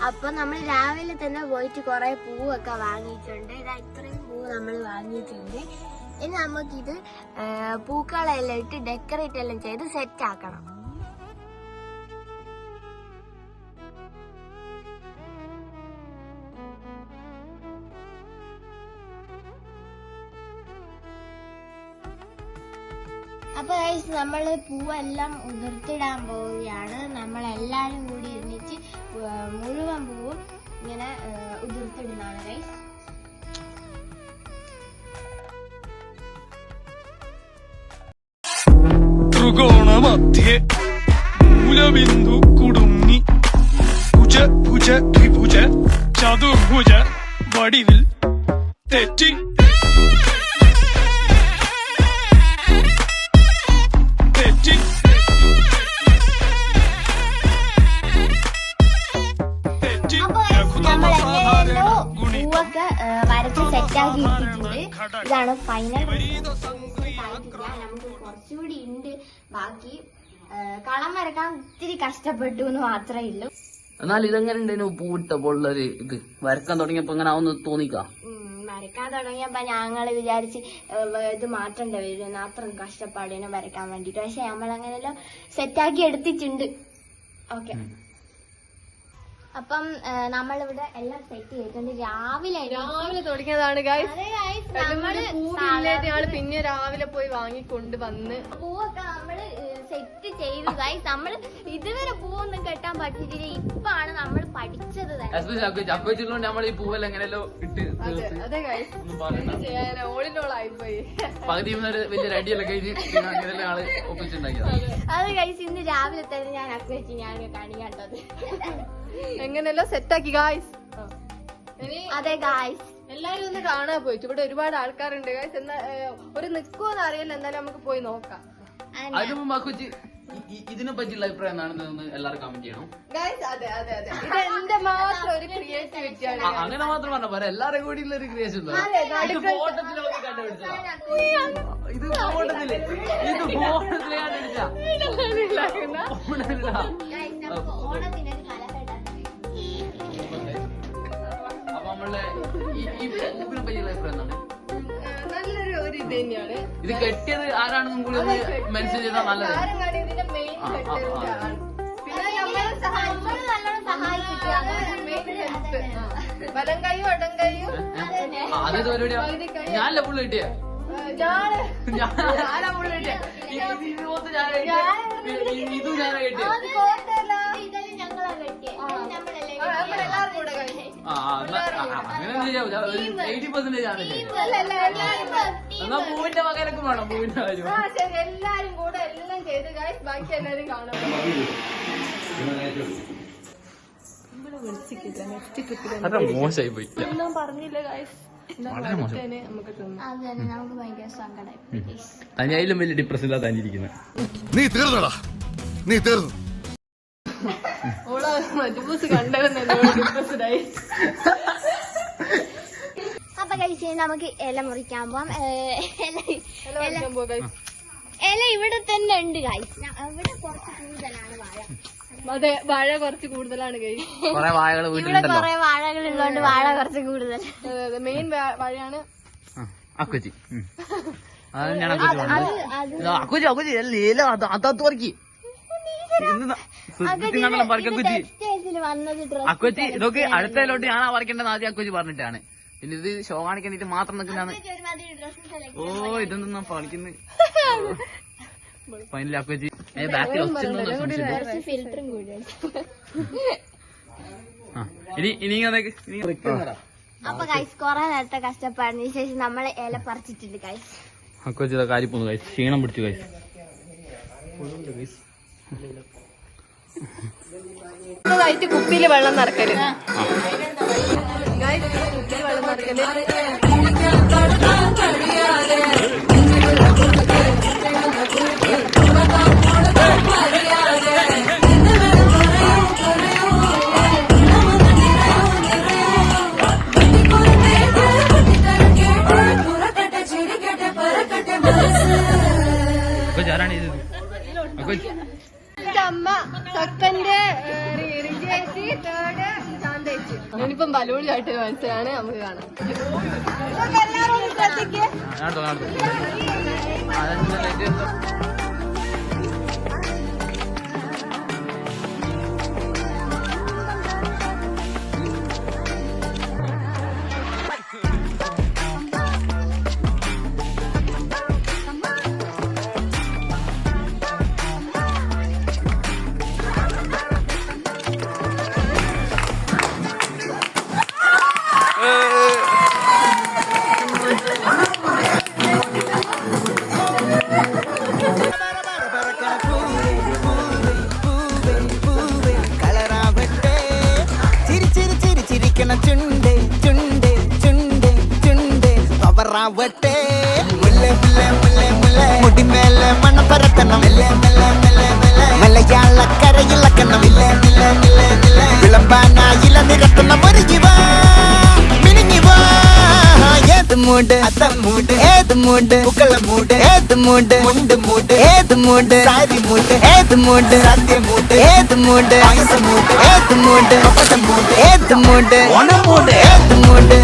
അപ്പൊ നമ്മൾ രാവിലെ തന്നെ പോയിട്ട് കുറെ പൂവൊക്കെ വാങ്ങിയിട്ടുണ്ട്. ഇതാ ഇത്രയും പൂവ് നമ്മൾ വാങ്ങിയിട്ടുണ്ട്. ഇനി നമുക്കിത് പൂക്കളെല്ലാം ഇട്ട് ഡെക്കറേറ്റ് എല്ലാം ചെയ്ത് സെറ്റ് ആക്കണം. അപ്പൊ നമ്മള് പൂവെല്ലാം ഉതിർത്തിടാൻ പോവുകയാണ്. നമ്മളെല്ലാരും കൂടി ഇരുന്നിട്ട് മുഴുവൻ പൂവും ഇങ്ങനെ ഉതിർത്തിടുന്നതാണ് ഗൈസ്. ത്രികോണമധ്യേ മൂലബിന്ദു കുടുങ്ങി ഭുജ ഭുജ ത്രിഭുജ ചതുർഭുജ വടിവിൽ തെറ്റി പൂവൊക്കെ വരച്ച് സെറ്റാക്കി ഇട്ടിട്ടുണ്ട്. ഇതാണ് ഫൈനൽ. നമുക്ക് കുറച്ചുകൂടി ഉണ്ട് ബാക്കി. കളം വരക്കാൻ ഇത്തിരി കഷ്ടപ്പെട്ടു എന്ന് മാത്രമേ ഉള്ളൂ. എന്നാൽ ഇതെങ്ങനെ പൂവിട്ടപ്പോൾ ഇത് വരക്കാൻ തുടങ്ങിയപ്പോ എങ്ങനെ ആവുന്ന തോന്നിക്കാം? വരക്കാൻ തുടങ്ങിയപ്പോ ഞങ്ങള് വിചാരിച്ച് ഇത് മാറ്റേണ്ടി വരും, അത്രയും കഷ്ടപ്പാടിനെ വരക്കാൻ വേണ്ടിട്ട്. പക്ഷെ നമ്മളങ്ങനെല്ലാം സെറ്റാക്കി എടുത്തിട്ടുണ്ട്. ഓക്കെ, അപ്പം നമ്മളിവിടെ എല്ലാം സെറ്റ് ചെയ്തിട്ടുണ്ട്. രാവിലെ തുടങ്ങിയതാണ് ഗൈസ്. ഞങ്ങള് പിന്നെ രാവിലെ പോയി വാങ്ങിക്കൊണ്ട് വന്ന് പൂവൊക്കെ നമ്മള് സെറ്റ് ചെയ്തു ഗൈസ്. നമ്മള് ഇതുവരെ പൂവൊന്നും കെട്ടാൻ പഠിച്ചിട്ടില്ല. ഇപ്പാണ് നമ്മൾ പഠിച്ചത്. നമ്മൾ ഈ പൂവെല്ലാം എങ്ങനെയല്ലോ ഇട്ട് ഓളിനോളായിപ്പോയി. പകുതി വലിയൊരു അടിയെല്ലാം കഴിഞ്ഞ് ആള് ഒപ്പിച്ചുണ്ടാക്കിയത്. അത് ഗൈസ് ഇന്ന് രാവിലെ തന്നെ ഞാൻ അക്വച്ച് ഞാൻ കാണിക്കാണ്ടത്. എങ്ങനെയല്ലോ സെറ്റാക്കി ഗായ്സ്. അതെ ഗായ്സ്, എല്ലാരും ഒന്ന് കാണാൻ പോയിട്ട്. ഇവിടെ ഒരുപാട് ആൾക്കാരുണ്ട് ഗായ്സ്. എന്നാ ഒരു നിക്കുവെന്ന് അറിയില്ല, എന്നാലും നമുക്ക് പോയി നോക്കാം. അതിന് മുമ്പ് അക്കുച്ചി ഇതിനെ പറ്റിയുള്ള അഭിപ്രായം എന്താണെന്ന് എല്ലാവരും കമന്റ് ചെയ്യണം ഗായ്സ്. അതെ അതെ അതെ, ഇത് എന്റെ മാത്രം ഒരു ക്രിയേറ്റിവിറ്റിയാണ്. അങ്ങനെ മാത്രം പറഞ്ഞ പറയാം, എല്ലാരും കൂടി ഉള്ള ഒരു ക്രിയേഷൻ. ഇത് ഫോട്ടത്തിലൊക്കെ കണ്ടുപിടിച്ചതാ. ഇത് ഫോട്ടത്തില് കണ്ടുപിടിച്ച അപ്പൊ നമ്മളെ ഈ പൂവിനെ പറ്റിയുള്ള അഭിപ്രായം എന്താണ്? നല്ലൊരു ഒരു ഇത് തന്നെയാണ്. ഇത് കെട്ടിയത് ആരാണെന്നും കൂടി ഒന്ന് മെൻഷൻ ചെയ്താൽ നല്ലത്. ഇതിന്റെ മെയിൻ വലം കൈയും ഇടം കൈയും അതൊരു പരിപാടിയാ. ഞാനല്ല പുള്ളി കിട്ടിയ ഞാനാ പുള്ളി കിട്ടിയ ഇതും ഞാനാ കിട്ടിയ. അങ്ങനെ ചെയ്യാവൂ. 80% ഞാനല്ലേ. എന്നാ പൂവിന്റെ മകനൊക്കെ വേണം. പൂവിന്റെ കാര്യം എല്ലാരും കൂടെ എല്ലാം ചെയ്ത് ഗൈസ്. ബാക്കി എല്ലാരും കാണാൻ മോശമായി പോയി. ഒന്നും പറഞ്ഞില്ല ഗൈസ്. നമുക്ക് ഭയങ്കര സങ്കടം. തനിയായാലും വലിയ ഡിപ്രഷൻ ഇല്ലാതെ തന്നിരിക്കുന്നത്. നീ തീർന്നടാ, നീ തീർന്നു. ഓള് മജബൂസ് കണ്ടവരുന്നല്ലോ ഡിപ്രസ്ഡായി. അപ്പൊ കഴിച്ച് നമുക്ക് ഇല മുറിക്കാൻ പോവാം. ഇല ഇവിടെ തന്നെ ഉണ്ട് ഗൈസ്. ഇവിടെ കുറച്ച് കൂടുതലാണ് വാഴ. അതെ, വാഴ കുറച്ച് കൂടുതലാണ് ഗൈസ്. കുറെ വാഴകൾ ഇവിടെ കുറെ വാഴകൾ ഉള്ളതുകൊണ്ട് വാഴ കുറച്ച് കൂടുതൽ. മെയിൻ വാഴയാണ് അക്കുച്ചി. അക്കുച്ചി അക്കുച്ചി അത്തൂർക്കി അക്കുച്ചി ഇതൊക്കെ അടുത്തതിലോട്ട് ഞാൻ പറിക്കേണ്ടത് ആദ്യം അക്കുച്ചി പറഞ്ഞിട്ടാണ്. പിന്നെ ഇത് ഷോ കാണിക്കാനിട്ട് മാത്രം നിൽക്കുന്നതാണ്. ഓ ഇതൊന്നും പറിക്കുന്നത് ഫൈനലി അക്കുച്ചി ബാക്കിൽ ഫിൽറ്ററും കൂടിയാണ്. ഇനി അപ്പൊ ഗൈസ് കുറെ നേരത്തെ കഷ്ടപ്പാടിന് ശേഷം നമ്മൾ ഇല പറിച്ചിട്ടുണ്ട് ഗൈസ്. അക്കുച്ചി കാര്യപ്പോന്നു ഗൈസ്, ക്ഷീണം പിടിച്ചു ഗൈസ്. കുപ്പിയില് വെള്ളം നിറക്കല് കുപ്പിയിൽ വെള്ളം നിറക്കല്. അമ്മ സെക്കൻഡ്, റിജേഷി തേർഡ്, ഇനിയിപ്പം ബലൂൺ ചാട്ട് മനസ്സിലാണ് നമുക്ക് കാണാം. ചുണ്ടേ ചുണ്ടേ ചുണ്ടേ ചുണ്ടേ പവറാവട്ടെ മുല്ല മുല്ല മുല്ല മുല്ല മുടിമേലെ മണം പരത്തണം മലയാളക്കരയിളക്കണം വിളമ്പാനായില നിരത്തണം ഒരുങ്ങിവാ മിനിങ്ങിവാ ഏത് മൂട് അത്തം മൂട് ഏത് മൂട് പൂക്കള മൂട് ഏത് മൂട് മുണ്ട് മൂട് ഏത് മൂട് സാരി മൂട് ഏത് മൂട് സദ്യ മൂട് ഏത് മൂട് പായസം മൂട് ഏത് മൂട് മൂട് ഏത് മൂട് ഓണം മൂട് ഏത് മൂട്